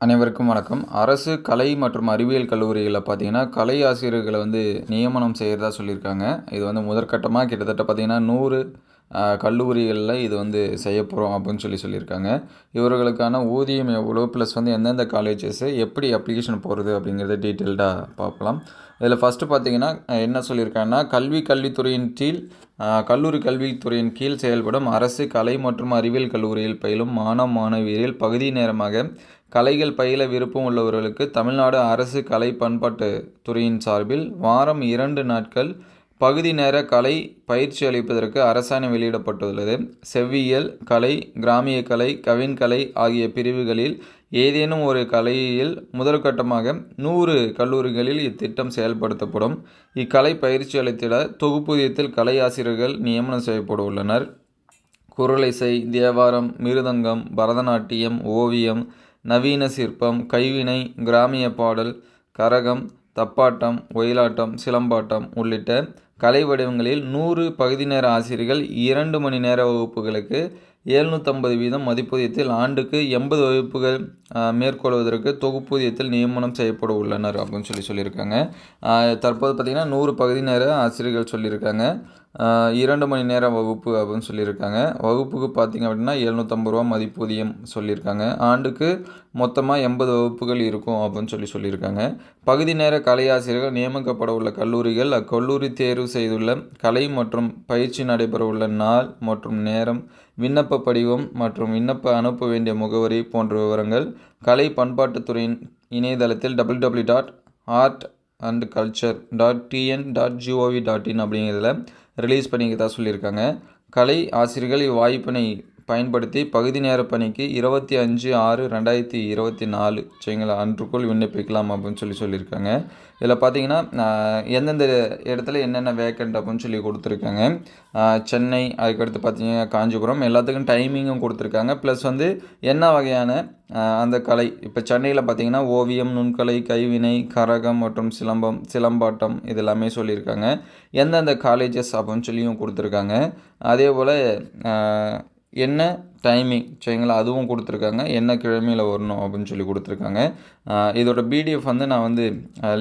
அனைவருக்கும் வணக்கம். அரசு கலை மற்றும் அறிவியல் கல்லூரிகளில் பார்த்தீங்கன்னா, கலை ஆசிரியர்களை நியமனம் செய்கிறதா சொல்லியிருக்காங்க. இது முதற்கட்டமா கிட்டத்தட்ட பார்த்தீங்கன்னா 100 கல்லூரிகளில் இது செய்யப்போகிறோம் அப்படின்னு சொல்லியிருக்காங்க. இவர்களுக்கான ஊதியம் எவ்வளோ, ப்ளஸ் எந்தெந்த காலேஜஸ்ஸு, எப்படி அப்ளிகேஷன் போடுறது அப்படிங்கிறத டீட்டெயில்டாக பார்க்கலாம். இதில் ஃபஸ்ட்டு பார்த்தீங்கன்னா என்ன சொல்லியிருக்காங்கன்னா, கல்வித்துறையின் கீழ் கல்லூரி கல்வித்துறையின் கீழ் செயல்படும் அரசு கலை மற்றும் அறிவியல் கல்லூரியில் பயிலும் மாணவியரில் பகுதி நேரமாக கலைகள் பயில விருப்பம் உள்ளவர்களுக்கு தமிழ்நாடு அரசு கலை பண்பாட்டு துறையின் சார்பில் வாரம் 2 நாட்கள் பகுதி நேர கலை பயிற்சி அளிப்பதற்கு அரசாணை வெளியிடப்பட்டுள்ளது. செவ்வியல் கலை, கிராமிய கலை, கவின்கலை ஆகிய பிரிவுகளில் ஏதேனும் ஒரு கலையில் முதற்கட்டமாக 100 கல்லூரிகளில் இத்திட்டம் செயல்படுத்தப்படும். இக்கலை பயிற்சி அளித்திட தொகுப்பூதியத்தில் கலை ஆசிரியர்கள் நியமனம் செய்யப்பட உள்ளனர். குரலிசை, தேவாரம், மிருதங்கம், பரதநாட்டியம், ஓவியம், நவீன சிற்பம், கைவினை, கிராமிய பாடல், கரகம், தப்பாட்டம், ஒயிலாட்டம், சிலம்பாட்டம் உள்ளிட்ட கலை வடிவங்களில் 100 பகுதி நேர ஆசிரியர்கள் 2 மணி நேர வகுப்புகளுக்கு 750% மதிப்பூதியத்தில் ஆண்டுக்கு 80 வகுப்புகள் மேற்கொள்வதற்கு தொகுப்பூதியத்தில் நியமனம் செய்யப்பட உள்ளனர் அப்படின்னு சொல்லியிருக்காங்க. தற்போது பார்த்திங்கன்னா 100 பகுதி நேர ஆசிரியர்கள் சொல்லியிருக்காங்க. 2 மணி நேர வகுப்பு அப்படின்னு சொல்லியிருக்காங்க. வகுப்புக்கு பார்த்திங்க அப்படின்னா 750 மதிப்பூதியம் சொல்லியிருக்காங்க. ஆண்டுக்கு மொத்தமாக 80 வகுப்புகள் இருக்கும் அப்படின்னு சொல்லியிருக்காங்க. பகுதி நேர கலையாசிரியர்கள் நியமிக்கப்பட உள்ள கல்லூரிகள் அக்கல்லூரி தேர்வு செய்துள்ள கலை மற்றும் பயிற்சி நடைபெற உள்ள நாள் மற்றும் நேரம், விண்ணப்ப படிவம் மற்றும் விண்ணப்ப அனுப்ப வேண்டிய முகவரி போன்ற விவரங்கள் கலை பண்பாட்டுத்துறையின் இணையதளத்தில் www.artandculture.tn.gov.in அப்படிங்கிறதுல ரிலீஸ் பண்ணிக்கிறதா சொல்லியிருக்காங்க. கலை ஆசிரியர்கள் இவ்வாய்ப்பினை பயன்படுத்தி பகுதி நேர பணிக்கு 25/6/2024 சரிங்களா அன்றுக்குள் விண்ணப்பிக்கலாம் அப்படின்னு சொல்லியிருக்காங்க. இதில் பார்த்தீங்கன்னா எந்தெந்த இடத்துல என்னென்ன வேக்கண்ட் அப்படின்னு கொடுத்துருக்காங்க. சென்னை, அதுக்கடுத்து பார்த்தீங்கன்னா காஞ்சிபுரம், எல்லாத்துக்கும் டைமிங்கும் கொடுத்துருக்காங்க. ப்ளஸ் என்ன வகையான அந்த கலை, இப்போ சென்னையில் பார்த்தீங்கன்னா ஓவியம், நுண்கலை, கைவினை, கரகம் மற்றும் சிலம்பாட்டம் இது எல்லாமே சொல்லியிருக்காங்க. எந்தெந்த காலேஜஸ் அப்படின்னு சொல்லியும் கொடுத்துருக்காங்க. அதே போல் என்ன டைமிங் சரிங்களா அதுவும் கொடுத்துருக்காங்க. என்ன கிழமையில் வரணும் அப்படின்னு கொடுத்துருக்காங்க. இதோட பிடிஎஃப் நான்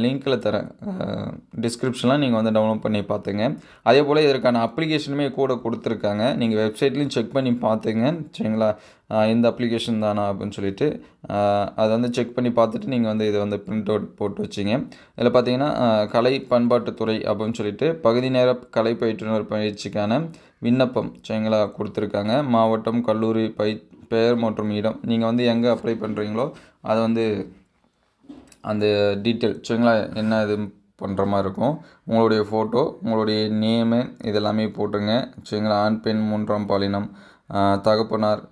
லிங்க்கில் தரேன், டிஸ்கிரிப்ஷனில் நீங்கள் டவுன்லோட் பண்ணி பார்த்துங்க. அதே போல் இதற்கான அப்ளிகேஷனுமே கூட கொடுத்துருக்காங்க. நீங்கள் வெப்சைட்லேயும் செக் பண்ணி பார்த்துங்க சரிங்களா. இந்த அப்ளிகேஷன் தானா அப்படின்னு சொல்லிட்டு அதை செக் பண்ணி பார்த்துட்டு நீங்கள் இதை பிரிண்ட் அவுட் போட்டு வச்சிங்க. இதில் பார்த்தீங்கன்னா கலை பண்பாட்டுத்துறை அப்படின்னு சொல்லிட்டு பகுதி நேர கலை பயிற்றுனர் பயிற்சிக்கான விண்ணப்பம் சரிங்களா கொடுத்துருக்காங்க. மாவட்டம், கல்லூரி, பெயர் மற்றும் இடம், நீங்கள் எங்கே அப்ளை பண்ணுறீங்களோ அதை அந்த டீட்டெயில் சரிங்களா என்ன இது பண்ணுற மாதிரி இருக்கும். உங்களுடைய ஃபோட்டோ, உங்களுடைய நேமு இதெல்லாமே போட்டுங்க சரிங்களா. ஆண், பெண், 3ஆம் பாலினம், தகப்பனார்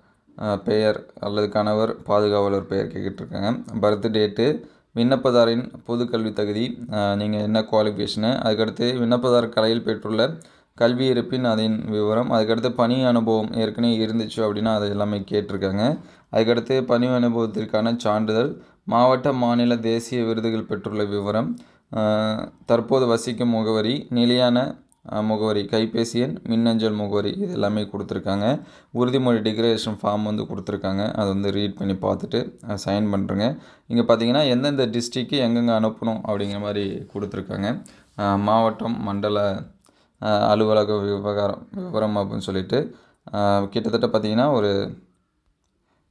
பெயர் அல்லது கணவர், பாதுகாவலர் பெயர் கேட்டுருக்காங்க. பர்த் டேட்டு, விண்ணப்பதாரின் பொது கல்வி தகுதி, நீங்கள் என்ன குவாலிஃபிகேஷனு, அதுக்கடுத்து விண்ணப்பதாரர் கலையில் பெற்றுள்ள கல்வி இருப்பின் அதன் விவரம், அதுக்கடுத்து பணி அனுபவம் ஏற்கனவே இருந்துச்சு அப்படின்னா அதை எல்லாமே கேட்டிருக்காங்க. அதுக்கடுத்து பணி அனுபவத்திற்கான சான்றிதழ், மாவட்ட, மாநில, தேசிய விருதுகள் பெற்றுள்ள விவரம், தற்போது வசிக்கும் முகவரி, நிலையான முகவரி, கைபேசி எண், மின்னஞ்சல் முகவரி இது எல்லாமே கொடுத்துருக்காங்க. உறுதிமொழி டிக்ளரேஷன் ஃபார்ம் கொடுத்துருக்காங்க. அதை ரீட் பண்ணி பார்த்துட்டு சைன் பண்ணுறேங்க. இங்கே பார்த்தீங்கன்னா எந்தெந்த டிஸ்ட்ரிக்கு எங்கெங்கே அனுப்பணும் அப்படிங்கிற மாதிரி கொடுத்துருக்காங்க. மாவட்டம், மண்டல அலுவலக விவரம் அப்படின்னு சொல்லிட்டு கிட்டத்தட்ட பார்த்திங்கன்னா ஒரு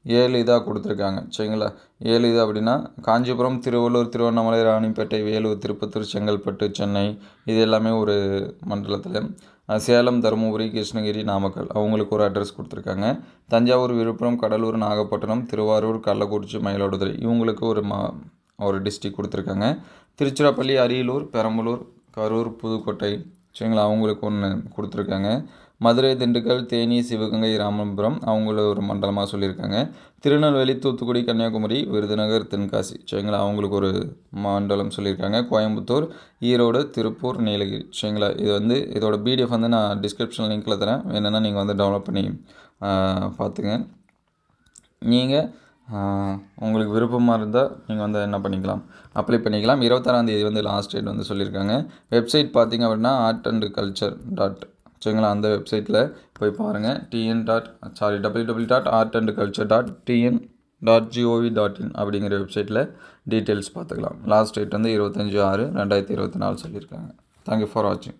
7 இதாக கொடுத்துருக்காங்க சரிங்களா. 7 இது அப்படின்னா காஞ்சிபுரம், திருவள்ளூர், திருவண்ணாமலை, ராணிப்பேட்டை, வேலூர், திருப்பத்தூர், செங்கல்பட்டு, சென்னை இது எல்லாமே ஒரு மண்டலத்தில். சேலம், தருமபுரி, கிருஷ்ணகிரி, நாமக்கல் அவங்களுக்கு ஒரு அட்ரஸ் கொடுத்துருக்காங்க. தஞ்சாவூர், விழுப்புரம், கடலூர், நாகப்பட்டினம், திருவாரூர், கள்ளக்குறிச்சி, மயிலாடுதுறை இவங்களுக்கு ஒரு டிஸ்ட்ரிக் கொடுத்துருக்காங்க. திருச்சிராப்பள்ளி, அரியலூர், பெரம்பலூர், கரூர், புதுக்கோட்டை சரிங்களா அவங்களுக்கு ஒன்று கொடுத்துருக்காங்க. மதுரை, திண்டுக்கல், தேனி, சிவகங்கை, ராமபுரம் அவங்கள ஒரு மண்டலமாக சொல்லியிருக்காங்க. திருநெல்வேலி, தூத்துக்குடி, கன்னியாகுமரி, விருதுநகர், தென்காசி சரிங்களா அவங்களுக்கு ஒரு மண்டலம் சொல்லியிருக்காங்க. கோயம்புத்தூர், ஈரோடு, திருப்பூர், நீலகிரி சரிங்களா. இது இதோட பிடிஎஃப் நான் டிஸ்கிரிப்ஷன் லிங்க்கில் தரேன், வேணுன்னா நீங்கள் டவுன்லோட் பண்ணி பார்த்துங்க. நீங்கள் உங்களுக்கு விருப்பமாக இருந்தால் நீங்கள் என்ன பண்ணிக்கலாம், அப்ளை பண்ணிக்கலாம். 26ஆம் தேதி லாஸ்ட் டேட் சொல்லியிருக்காங்க. வெப்சைட் பார்த்திங்க அப்படின்னா artandculture. சரிங்களா அந்த வெப்சைட்டில் போய் பாருங்கள். www.artandculture.tn www.gov.in அப்படிங்கிற வெப்சைட்டில் டீட்டெயில்ஸ் பார்த்துக்கலாம். லாஸ்ட் டேட் வந்து 25/6/2024 சொல்லியிருக்காங்க. தேங்க்யூ ஃபார் வாட்சிங்.